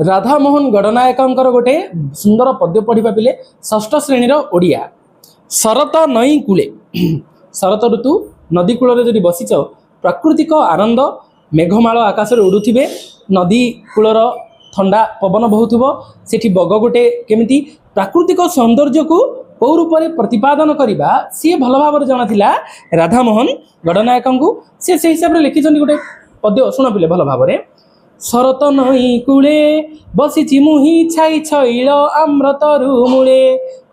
राधामोहन गणनायकंकर गोटे सुंदर पद्य पढ़ा पिले षष्ठ श्रेणीर ओडिया। शरत नई कूले शरत ऋतु नदी कूल जदि बसीच प्राकृतिक आनंद मेघमाल आकाश उड़ुवे नदी कूलर ठंडा पवन बहुव से बग गोटे केमिति प्राकृतिक सौंदर्य को कौ रूप में प्रतिपादन करवा सी भल भाव जाना राधामोहन गणनायक से हिसाब से लिखिं गोटे पद्य शुण पिले भल भाव में। शरत नई कूले बसी मुही छाई छईल आम्र तरु मूले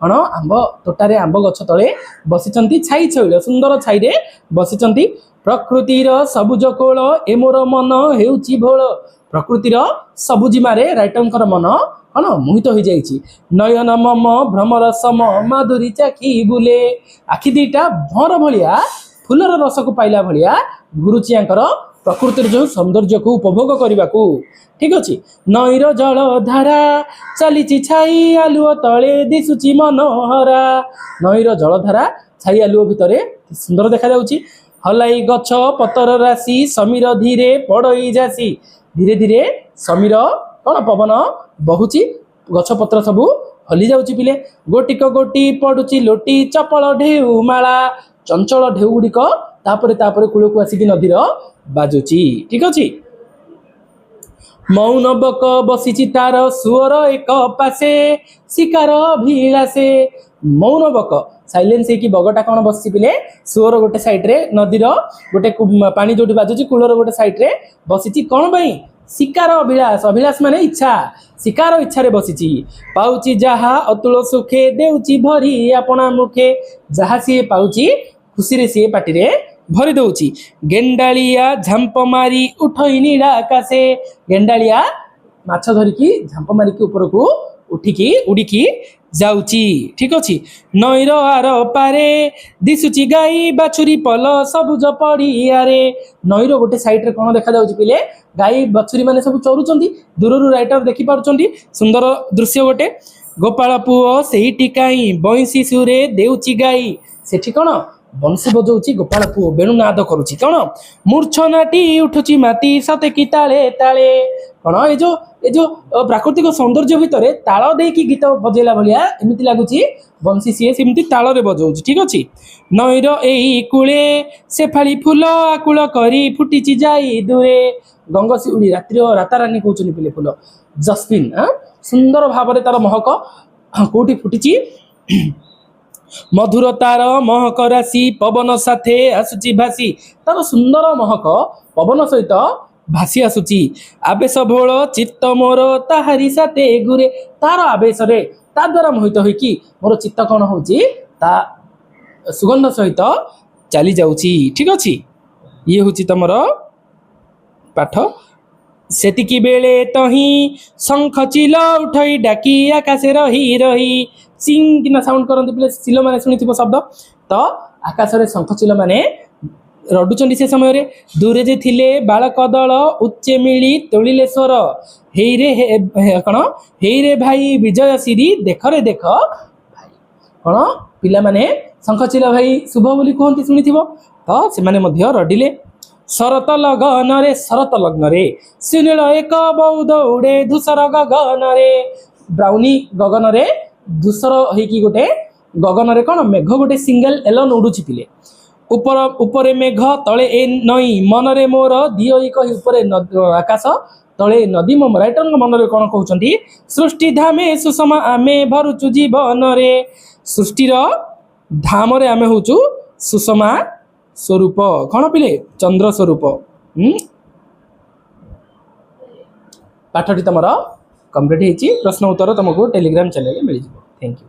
कण आंब तोटारे आंब गछ तले बसी छाई छईल सुंदर छाई रे बसी प्रकृतिर सबुज कोल ए मोर मन हेउची भोल प्रकृतिर सबुजिमारे राइटरंकर मन कण मोहित हो जाइछि नयन मम भ्रमर सम माधुरी चाखी बुले आखि दीटा भर भलिया फुलर रस को पाइला भलिया गुरुचियांकर प्रकृतिर जो सौंदर्य को उपभोग करने को ठीक अच्छे। नईर जल धारा चली छाई आलुओ तले दिशुची मनोहरा नईर जल धारा छाई आलुओ भितर सुंदर देखा जाउछि हलाई गछ पतर राशि समीर धीरे पड़ई जासी धीरे धीरे समीर कौन पवन बहुची गछ पत्र सबू हली जाउछि पिले गोटिक गोटी पड़ुची लोटी चपल ढेउ माला चंचल ढेउ गुड़िक तापरे तापरे कूल को आसिक नदीर बाजुची ठीक अच्छे। मौन बक बसी तार सुअर एक पासे शिकार भिलासे मौन बक साइलेंस की बगटा कौन बसी पिले सुअर गोटे साइड रे नदीर गोटे पानी जो बाजुची कूलर गोटे साइड रे बसी कौन पाई शिकार अभिलाष अभिलाष माने इच्छा शिकार इच्छा रे बसी पाउची जहा अतुल सुखे देउची भरी अपना मुखे जहा सी पाउची खुशी रे सी पाटी रे भरी दौची गेंडालिया झांप मारी उठई नीला आकाशे गेंडालिया माछ धरिकी झांप मारिकी ऊपर को उठिकी उड़िकी जाउची ठीक अच्छे। नईर आर पारे दिशुची गाई बाछुरी पल सबुज पड़ियारे नईर गोटे साइड रे कौन देखा जाउची पिले गाई बाछुरी माने सब चरुचंदी दूररू राइटर देखि पारुचंदी सुंदर दृश्य गोटे गोपाल पुओ सेही टिकाई बंसी सुरे देउची गाई सेठी कौन बंशी बजाऊँ गोपाल पुओ बेणुनाद करुच्ची कौन मूर्छनाटी उठुची माटी सते कि ताले ताले कौन ये जो प्राकृतिक सौंदर्य भितर ताल देकी गीत बजेला भाया एमती लगुच बंशी सी सेमती ताल रे बजाऊँ ठीक अच्छे। नईर एई कूले से फाड़ी फूल आकुल करी फुटी जाई दूरे गंगशिउड़ी रात्रि रातारानी कहते पिले फूल जस्मिन सुंदर भाव तार महक कौटी फुटी मधुर तार महक राशि पवन साथे आसुची भासी तार सुंदर महक पवन सहित भासी आसुची आवेश भोल चित्त मोर ताहारी साथे गुरे तार आवेश रे ता द्वारा मोहित होइकी मोर चित्त कौन होची ता सुगंध सहित चली जाउची ठीक अच्छे। ये होची तमर पाठ सेतिकी बेले तही शंख चिल उठई डाकी आकाशे रही रही सिंग किना साउंड करते पे चिल माने शुणी शब्द तो आकाश रे शंख चिल माने रडुचंडी से समय रे दूरे जे थिले बालक दल उच्चे मिली तोलिले स्वर हेई रे कौन हेई रे भाई विजय सिरी देख रे देख भाई कौन पिला माने शंख चिल भाई शुभ बोली कहती शुणी तो से माने मध्य रडिले शरत लगन रे शरत लग्न रे सुनील एक बौद उड़े धूसर गगन रे ब्राउनी गगन रे धूसर होइकी गोटे गगन रे कौन मेघ गोटे सिंगल एलन उड़ुची पिले ऊपर ऊपर मेघ तले ए नई मन रे मोर दिओ कही ऊपर आकाश तले नदी मो राइटर मन रे कौन कहउचंती सृष्टि धामे सुषमा आमे भरुचु जीवन रे सृष्टिर धाम रे आमे होचु सुषमा स्वरूप कौन पिले चंद्र स्वरूप पाठटी तुम कंप्लीट होती प्रश्न उत्तर तुमको टेलीग्राम चैनल मिल जाए। Thank you.